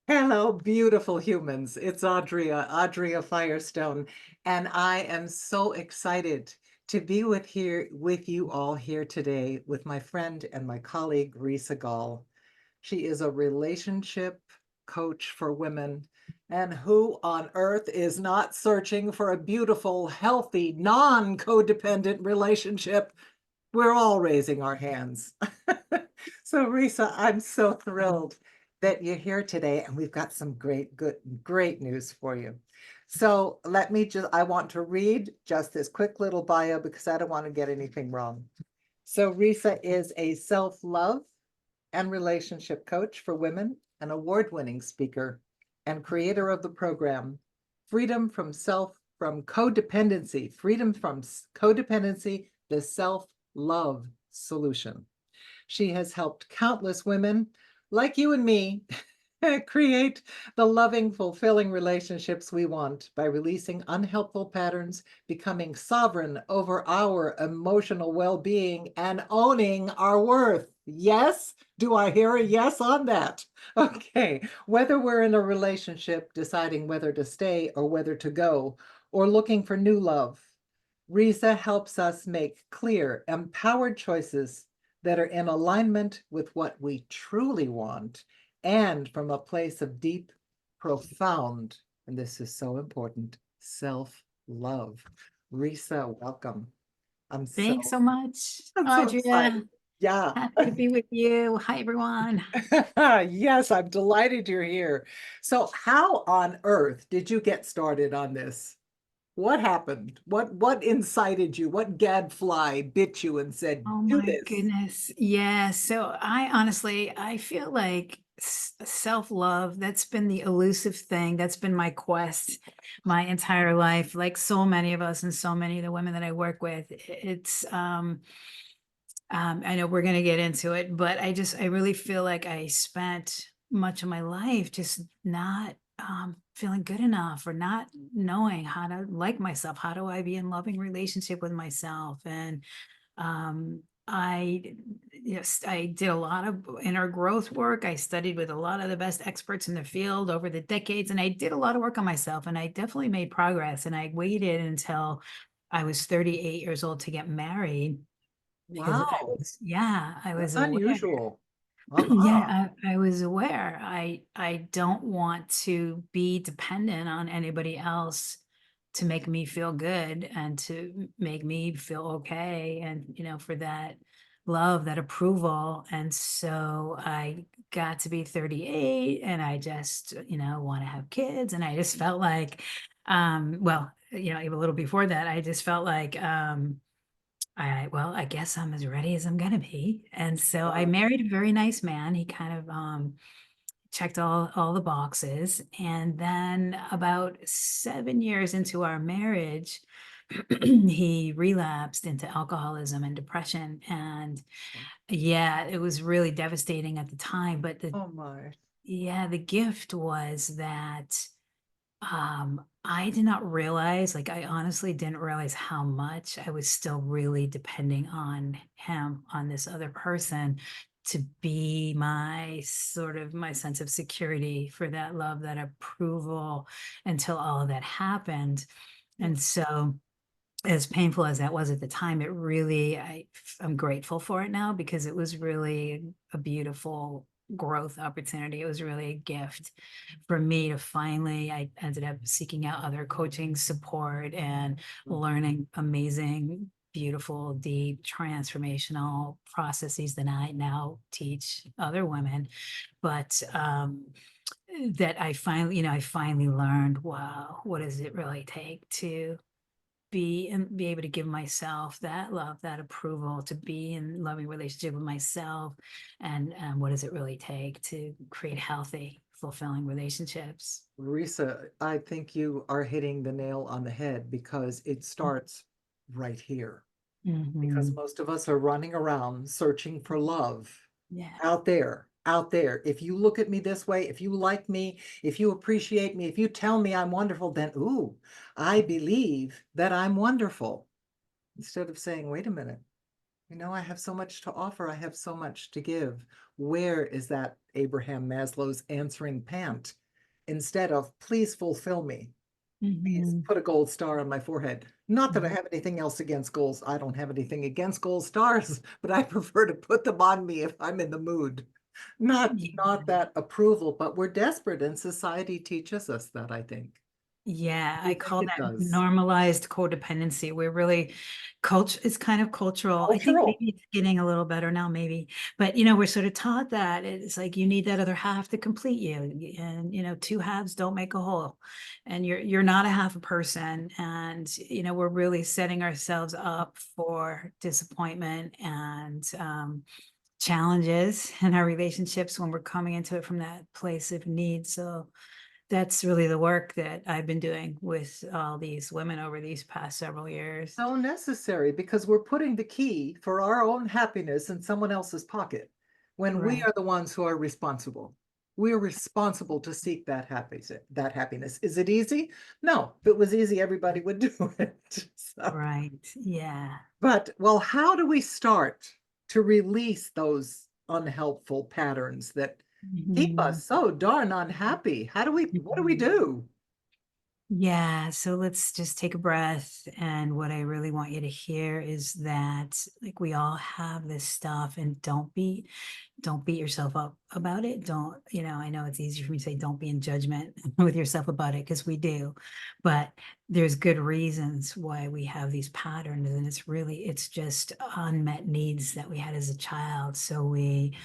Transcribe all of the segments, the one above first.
Hello, beautiful humans. It's Adria Firestone, and I am so excited to be with you all here today with my friend and my colleague Risa Gaull. She is a relationship coach for women, and who on earth is not searching for a beautiful, healthy, non-codependent relationship? We're all raising our hands. So, Risa, I'm so thrilled that you're here today, and we've got some great news for you. So, I want to read just this quick little bio because I don't want to get anything wrong. So, Risa is a self love and relationship coach for women, an award winning speaker, and creator of the program Freedom from Codependency, the Self Love Solution. She has helped countless women like you and me create the loving, fulfilling relationships we want by releasing unhelpful patterns, becoming sovereign over our emotional well being, and owning our worth. Yes? Do I hear a yes on that? Okay. Whether we're in a relationship, deciding whether to stay or whether to go, or looking for new love, Risa helps us make clear, empowered choices that are in alignment with what we truly want and from a place of deep, profound, and this is so important, self love. Risa, welcome. I'm Thanks so, so much, I'm so Adria. excited. Yeah. Happy to be with you. Hi, everyone. Yes, I'm delighted you're here. So, how on earth did you get started on this? What happened? What incited you? What gadfly bit you and said, Oh do my this? goodness. Yeah. So I honestly, I feel like self-love, that's been the elusive thing. That's been my quest my entire life. Like so many of us and so many of the women that I work with, I know we're going to get into it, but I really feel like I spent much of my life just not feeling good enough or not knowing how to like myself. How do I be in loving relationship with myself? And I, yes, I did a lot of inner growth work. I studied with a lot of the best experts in the field over the decades, and I did a lot of work on myself, and I definitely made progress. And I waited until I was 38 years old to get married because Wow, I was that's aware. unusual. Uh-huh. Yeah, I was aware. I don't want to be dependent on anybody else to make me feel good and to make me feel okay and for that love, that approval. And so I got to be 38 and I just, want to have kids and I just felt like even a little before that, I just felt like I guess I'm as ready as I'm gonna be. And so I Wow. married a very nice man. He kind of checked all the boxes. And then about 7 years into our marriage, he relapsed into alcoholism and depression. And yeah, it was really devastating at the time. But Oh my. the gift was that I did not realize, like, I honestly didn't realize how much I was still really depending on him, on this other person to be my sense of security for that love, that approval until all of that happened. And so, as painful as that was at the time, I'm grateful for it now because it was really a beautiful growth opportunity. It was really a gift for me to finally. I ended up seeking out other coaching support and learning amazing, beautiful, deep, transformational processes that I now teach other women. But that I finally learned, wow, what does it really take to be able to give myself that love, that approval, to be in loving relationship with myself, and what does it really take to create healthy, fulfilling relationships? Risa, I think you are hitting the nail on the head because it starts right here. Because Mhm. most of us are running around searching for love Yeah. out there, out there. If you look at me this way, if you like me, if you appreciate me, if you tell me I'm wonderful, then, ooh, I believe that I'm wonderful. Instead of saying, wait a minute, I have so much to offer. I have so much to give. Where is that Abraham Maslow's answering pant? Instead of, please fulfill me. Please Mhm, put a gold star on my forehead. Not that I mhm. have anything else against golds. I don't have anything against gold stars, but I prefer to put them on me if I'm in the mood. Not Yeah. that approval, but we're desperate and society teaches us that, I think. Yeah, Do I you think call it that does? normalized codependency. We're really culture, it's kind of cultural. I think Cultural. maybe it's getting a little better now, maybe. But we're sort of taught that it's like you need that other half to complete you. And two halves don't make a whole. And you're not a half a person. And we're really setting ourselves up for disappointment and challenges in our relationships when we're coming into it from that place of need. So that's really the work that I've been doing with all these women over these past several years. So necessary because we're putting the key for our own happiness in someone else's pocket when we Right. are the ones who are responsible. We're responsible to seek that happiness. Is it easy? No. If it was easy, everybody would do it. So, Right. Yeah. but well, how do we start to release those unhelpful patterns that keep Mhm. us so darn unhappy? What do we Mhm. do? Yeah, so let's just take a breath. And what I really want you to hear is that like we all have this stuff, and don't beat yourself up about it. Don't, I know it's easy for me to say don't be in judgment with yourself about it because we do. But there's good reasons why we have these patterns, and it's just unmet needs that we had as a child. So we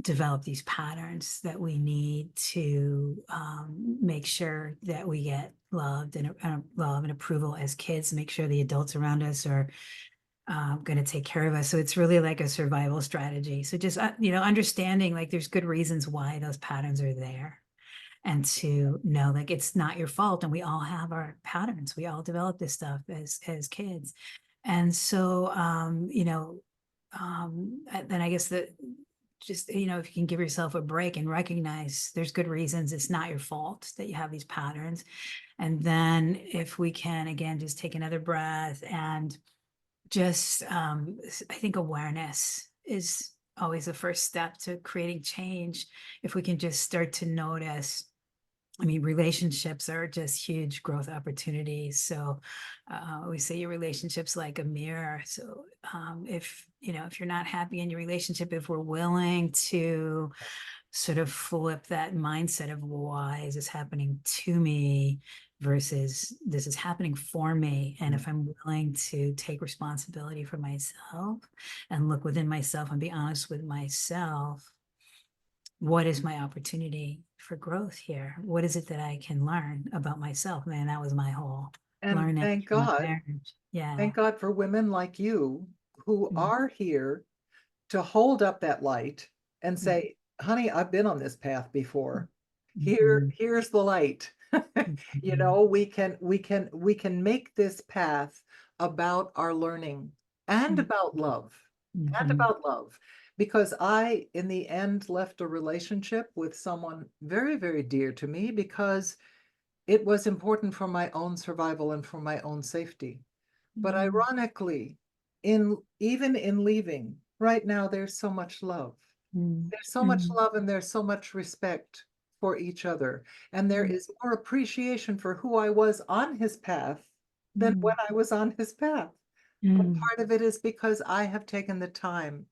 develop these patterns that we need to make sure that we get loved and love and approval as kids, make sure the adults around us are going to take care of us. So it's really like a survival strategy. So just, understanding like there's good reasons why those patterns are there, and to know like it's not your fault. And we all have our patterns. We all develop this stuff as kids. And so, then I guess that just, if you can give yourself a break and recognize there's good reasons, it's not your fault that you have these patterns. And then if we can, again, just take another breath and just, I think awareness is always the first step to creating change. If we can just start to notice, I mean, relationships are just huge growth opportunities. So we say your relationship's like a mirror. So if you're not happy in your relationship, if we're willing to sort of flip that mindset of why is this happening to me versus this is happening for me. And if I'm willing to take responsibility for myself and look within myself and be honest with myself, what is my opportunity for growth here? What is it that I can learn about myself? Man, that was my whole And learning from my marriage. Yeah. thank God for women like you who Mm, are here to hold up that light and mm, say, honey, I've been on this path before. mhm, Here's the light. mhm, We can make this path about our learning and mm, about love and mhm, about love. Because I, in the end, left a relationship with someone very, very dear to me because it was important for my own survival and for my own safety. But mm, ironically, in even in leaving, right now there's so much love. mm, There's so much mm, love and there's so much respect for each other. And there mm, is more appreciation for who I was on his path than when mm, I was on his path. But mm, part of it is because I have taken the time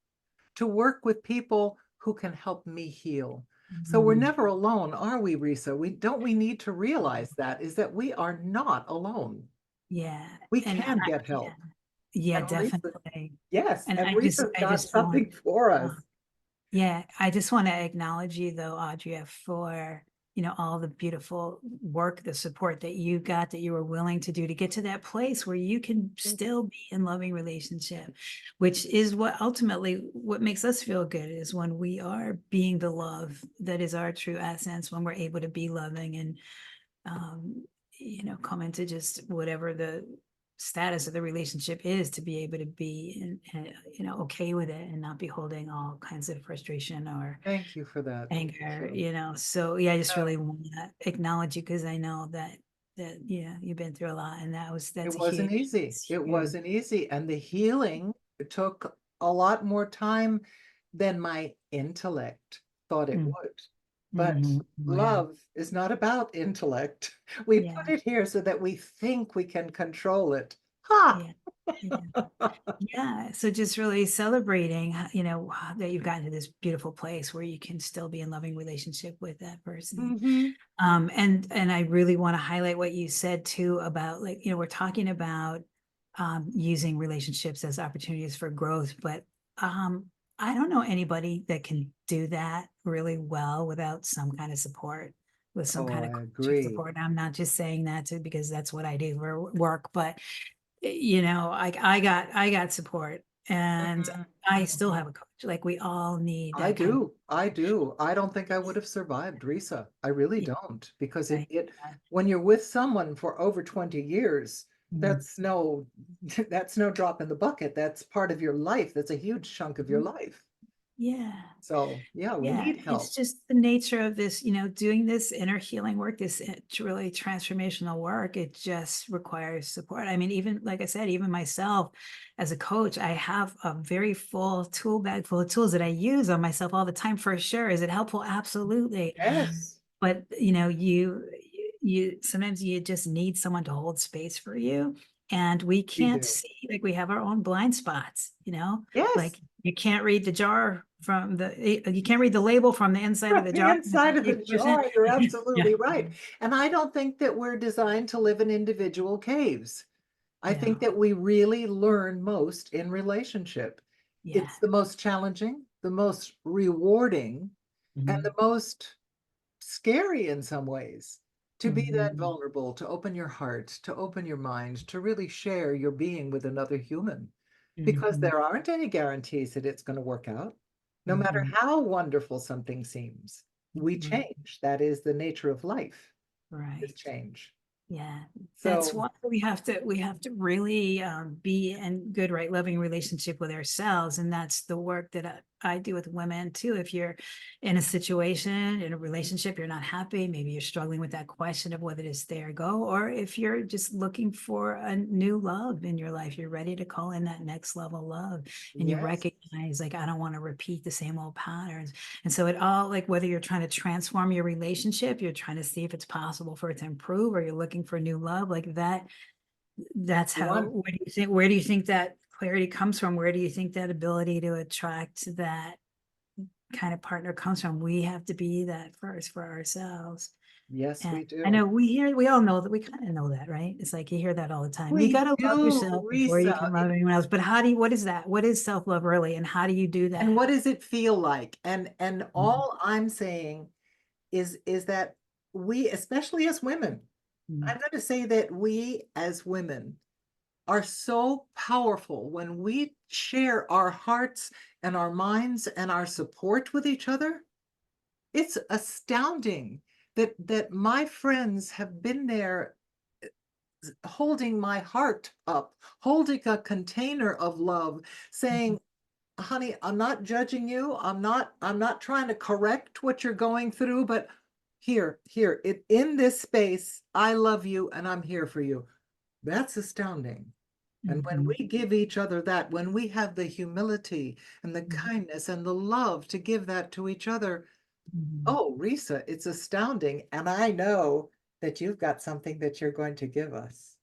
to work with people who can help me heal. So we're mm. never alone, are we, Risa? We need to realize that is that we are not alone. Yeah. We And can get yeah, help. yeah, And Risa, definitely. yes, And and Risa's I got just want, something for uh, us. yeah, I just want to acknowledge you though, Adria, for, all the beautiful work, the support that you got, that you were willing to do to get to that place where you can still be in loving relationship, which is what ultimately what makes us feel good is when we are being the love that is our true essence, when we're able to be loving and um, come into just whatever the status of the relationship is, to be able to be okay with it and not be holding all kinds of frustration or Thank you for that. anger, So, so yeah, I just uh, really want to acknowledge you because I know that you've been through a lot, and it that's a wasn't huge, easy. it's It huge. wasn't easy. And the healing took a lot more time than my intellect thought it Mm, would. But mhm, yeah, love is not about intellect. We put yeah, it here so that we think we can control it. Ha! yeah, yeah. Yeah, so just really celebrating, that you've gotten to this beautiful place where you can still be in loving relationship with that person. Mhm. And I really want to highlight what you said too about, like, we're talking about using relationships as opportunities for growth, but um I don't know anybody that can do that really well without some kind of support, with some Oh, kind of I coaching agree. support. And I'm not just saying that to because that's what I do for work, but I got support, and Mhm. I still Mhm. have a coach. Like, we all need I that kind of, do. I do. I don't think I would have survived Risa. I really yeah, don't, because right. when you're with someone for over 20 years, Mm, that's no that's no drop in the bucket. That's part of your life. That's a huge chunk of your mhm. life. Yeah. So, yeah, we Yeah, need it's help. just the nature of this, doing this inner healing work, this really transformational work. It just requires support. I mean, even like I said, even myself as a coach, I have a very full tool bag full of tools that I use on myself all the time, for sure. Is it helpful? Absolutely. Yes, But you sometimes you just need someone to hold space for you. And we we can't do. see, like, we have our own blind spots, Yes, like, you can't read the jar from you can't read the label from the inside of from the the jar. inside of the jar, you're Yeah. absolutely right. And I don't think that we're designed to live in individual caves. I think No. that we really learn most in relationship. Yeah. It's the most challenging, the most rewarding, and the Mhm. most scary in some ways to be that Mhm. vulnerable, to open your heart, to open your mind, to really share your being with another human. Because Mhm. there aren't any guarantees that it's going to work out. No matter Mhm. how wonderful something seems, we Mhm. change. That is the nature of life, is Right. change. Yeah, that's So, why we have to really be in good, right, loving relationship with ourselves, and that's the work that I do with women too. If you're in a situation, in a relationship, you're not happy, maybe you're struggling with that question of whether to stay or go, or if you're just looking for a new love in your life, you're ready to call in that next level love, and you yes, recognize, like, I don't want to repeat the same old patterns. And so it all, like, whether you're trying to transform your relationship, you're trying to see if it's possible for it to improve, or you're looking for new love, like that, that's how, one. where do you think that clarity comes from? Where do you think that ability to attract that kind of partner comes from? We have to be that first for ourselves. Yes, And we I do. know we all know that, we kind of know that, right? It's like you hear that all the time. You We got to love do, yourself before you Risa. can love anyone else. But what is that? What is self-love really? And how do you do And that? what does it feel like? And Mhm. all I'm saying is that we, especially as women, Mhm. I'm going to say that we as women are so powerful when we share our hearts and our minds and our support with each other. It's astounding that my friends have been there holding my heart up, holding a container of love, Mhm. saying, honey, I'm not judging you. I'm not trying to correct what you're going through, but here, in this space, I love you and I'm here for you. That's astounding. And when Mhm. we give each other that, when we have the humility and the Mhm. kindness and the love to give that to each other, Mhm. oh, Risa, it's astounding. And I know that you've got something that you're going to give us.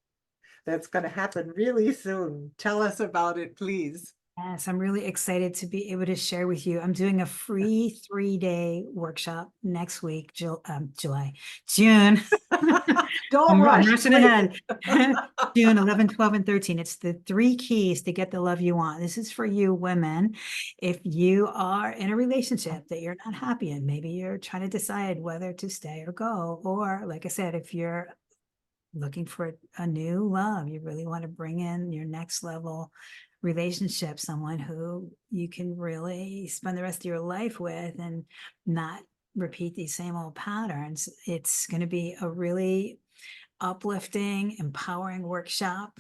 That's going to happen really soon. Tell us about it, please. Yes, I'm really excited to be able to share with you. I'm doing a free 3-day workshop next week, June. Don't I'm rush, rushing please. ahead. June 11, 12, and 13. It's the 3 keys to get the love you want. This is for you women. If you are in a relationship that you're not happy in, maybe you're trying to decide whether to stay or go, or like I said, if you're looking for a new love, you really want to bring in your next level relationship, someone who you can really spend the rest of your life with and not repeat these same old patterns. It's going to be a really uplifting, empowering workshop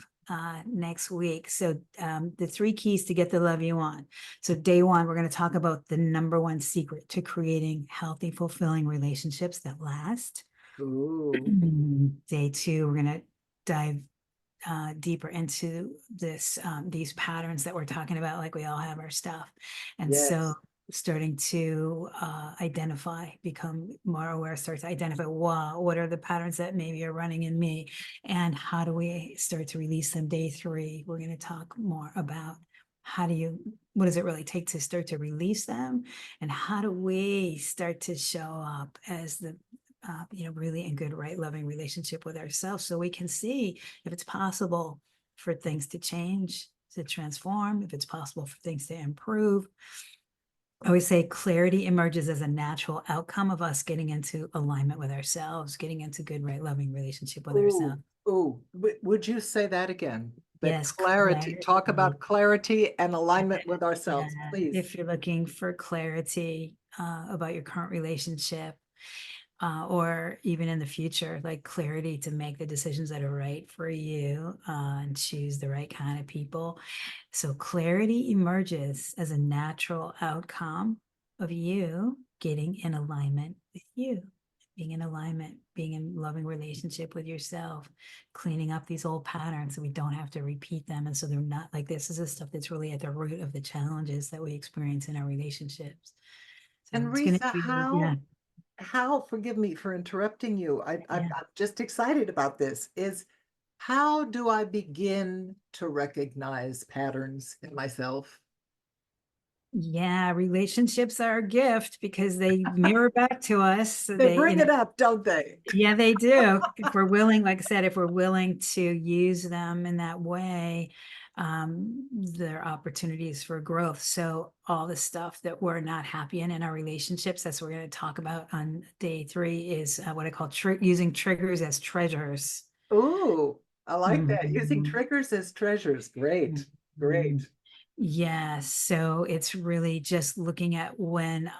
next week. So the 3 keys to get the love you want. So day one, we're going to talk about the number one secret to creating healthy, fulfilling relationships that last. Ooh, Day two, we're going to dive deeper into these patterns that we're talking about, like we all have our stuff. And so Yes. starting to identify, become more aware, start to identify, wow, what are the patterns that maybe are running in me? And how do we start to release them? Day 3, we're going to talk more about what does it really take to start to release them? And how do we start to show up as the really in good, right, loving relationship with ourselves, so we can see if it's possible for things to change, to transform, if it's possible for things to improve. I always say clarity emerges as a natural outcome of us getting into alignment with ourselves, getting into good, right, loving relationship with Ooh, ourselves. ooh, would you say that again? That Yes, clarity, talk clarity. about clarity and alignment with Yeah, ourselves, please. if you're looking for clarity about your current relationship, or even in the future, like clarity to make the decisions that are right for you, and choose the right kind of people. So clarity emerges as a natural outcome of you getting in alignment with you, being in alignment, being in loving relationship with yourself, cleaning up these old patterns so we don't have to repeat them. And so they're not like, this is the stuff that's really at the root of the challenges that we experience in our relationships. So And it's going to Risa, be, yeah, forgive me for interrupting you. yeah. I'm just excited about this. How do I begin to recognize patterns in myself? Yeah, relationships are a gift because they mirror back to us. So They they, bring it up, don't they? yeah, they do. If we're willing, like I said, if we're willing to use them in that way, there are opportunities for growth. So all the stuff that we're not happy in our relationships, that's what we're going to talk about on day 3, is what I call using triggers as treasures. Ooh, I like that. Using Mhm. triggers as treasures. Great, Mhm. great. Yeah, so it's really just looking at when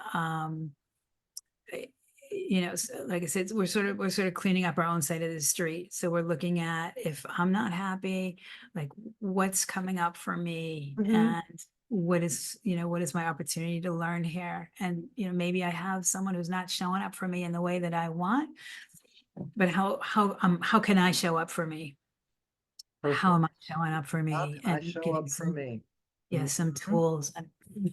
like I said, we're sort of cleaning up our own side of the street. So we're looking at, if I'm not happy, like what's coming up for me, Mhm. and what is my opportunity to learn here? And maybe I have someone who's not showing up for me in the way that I want, but how can I show up for me? How Perfect. am I showing up for How me? can I And show getting up for some, me? yeah, some Mhm. tools. And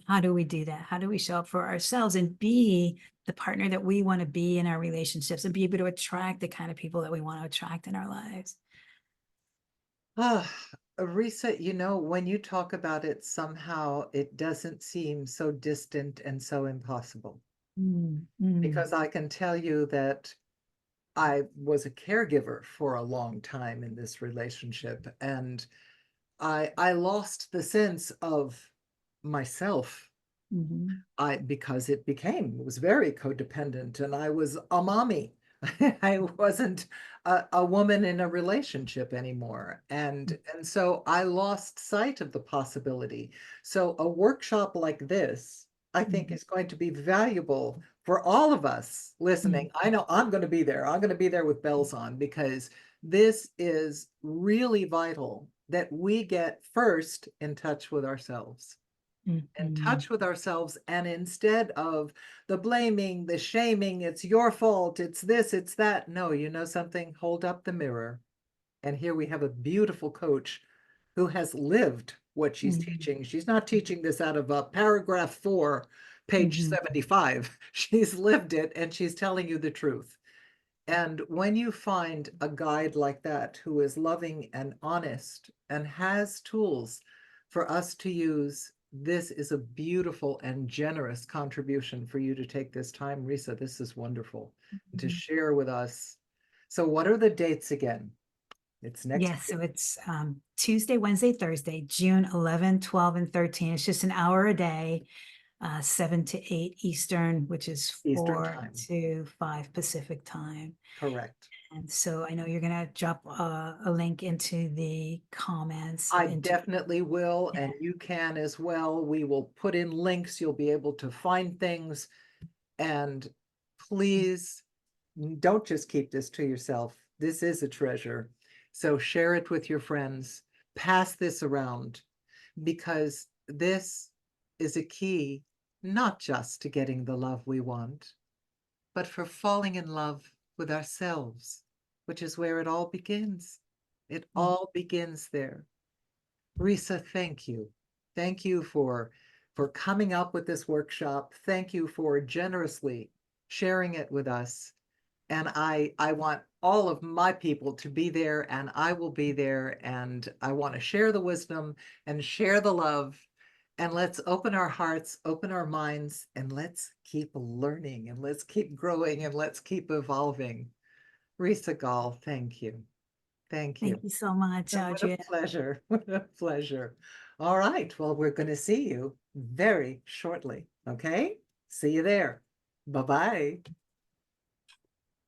how do we do that? How do we show up for ourselves and be the partner that we want to be in our relationships, and be able to attract the kind of people that we want to attract in our lives? Ah, Risa, when you talk about it, somehow it doesn't seem so distant and so impossible. Mm, mm, Because I can tell you that I was a caregiver for a long time in this relationship, and I lost the sense of myself. mhm, It was very codependent, and I was a mommy. I wasn't a woman in a relationship anymore. And so I lost sight of the possibility. So a workshop like this, I think, mhm, is going to be valuable for all of us listening. mhm, I know I'm going to be there. I'm going to be there with bells on, because this is really vital that we get first in touch with ourselves, in mhm, touch with ourselves. And instead of the blaming, the shaming, it's your fault, it's this, it's that. No, you know something? Hold up the mirror. And here we have a beautiful coach who has lived what she's mhm, teaching. She's not teaching this out of paragraph 4, page mhm, 75. She's lived it, and she's telling you the truth. And when you find a guide like that who is loving and honest and has tools for us to use, this is a beautiful and generous contribution for you to take this time. Risa, this is wonderful. And to mhm. share with us. So, what are the dates again? It's next Yes, so week, it's Tuesday, Wednesday, Thursday, June 11, 12, and 13. It's just an hour a day, 7 to 8 Eastern, which is Eastern 4 time. to 5 Pacific time. Correct. And so I know you're gonna drop a link into the comments I into, definitely will, yeah. and you can as well. We will put in links. You'll be able to find things. And please don't just keep this to yourself. This is a treasure. So share it with your friends. Pass this around, because this is a key, not just to getting the love we want, but for falling in love with ourselves, which is where it all begins. It Mm. all begins there. Risa, thank you. Thank you for coming up with this workshop. Thank you for generously sharing it with us. And I want all of my people to be there, and I will be there, and I want to share the wisdom and share the love. And let's open our hearts, open our minds, and let's keep learning, and let's keep growing, and let's keep evolving. Risa Gaull, thank you. Thank you. Thank you so much, What a Audrey. pleasure. What a pleasure. All right. Well, we're going to see you very shortly. Okay. See you there. Bye bye.